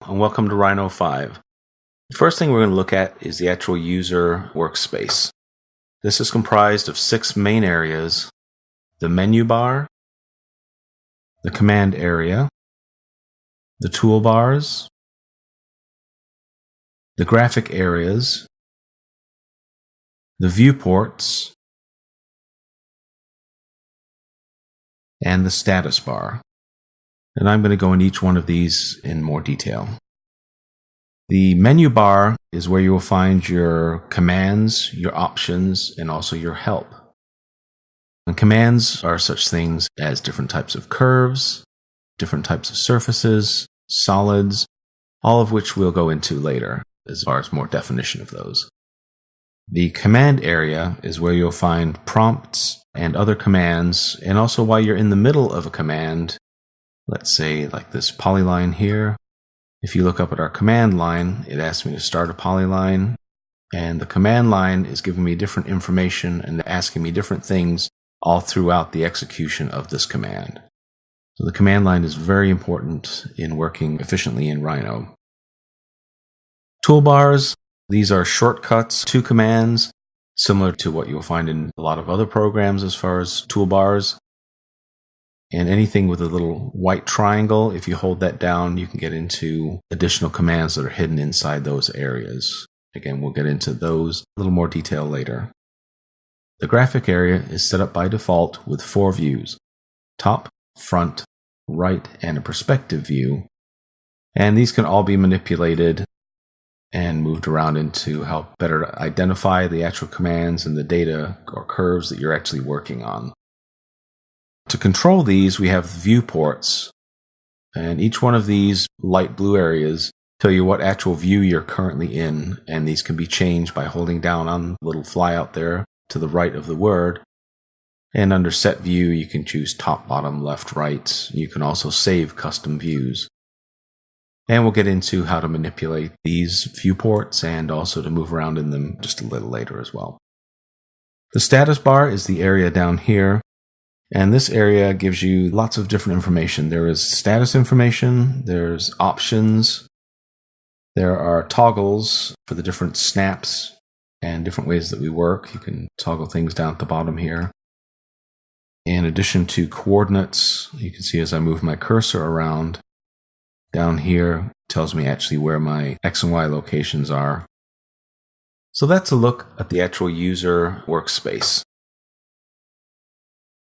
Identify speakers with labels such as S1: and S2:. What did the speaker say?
S1: and welcome to Rhino 5. The first thing we're going to look at is the actual user workspace. This is comprised of 6 main areas: the menu bar, the command area, the toolbars, the graphic areas, the viewports, and the status bar. And I'm going to go into each one of these in more detail. The menu bar is where you will find your commands, your options, and also your help. And commands are such things as different types of curves, different types of surfaces, solids, all of which we'll go into later as far as more definition of those. The command area is where you'll find prompts and other commands, and also while you're in the middle of a command, let's say like this polyline here. If you look up at our command line, it asks me to start a polyline, and the command line is giving me different information and asking me different things all throughout the execution of this command. So the command line is very important in working efficiently in Rhino. Toolbars, these are shortcuts to commands, similar to what you'll find in a lot of other programs as far as toolbars. And anything with a little white triangle, if you hold that down, you can get into additional commands that are hidden inside those areas. Again, we'll get into those a little more detail later. The graphic area is set up by default with 4 views: top, front, right, and a perspective view. And these can all be manipulated and moved around to help better identify the actual commands and the data or curves that you're actually working on. To control these, we have viewports, and each one of these light blue areas tell you what actual view you're currently in, and these can be changed by holding down on the little fly out there to the right of the word. And under set view, you can choose top, bottom, left, right. You can also save custom views. And we'll get into how to manipulate these viewports and also to move around in them just a little later as well. The status bar is the area down here. And this area gives you lots of different information. There is status information, there's options, there are toggles for the different snaps and different ways that we work. You can toggle things down at the bottom here. In addition to coordinates, you can see as I move my cursor around, down here it tells me actually where my X and Y locations are. So that's a look at the actual user workspace.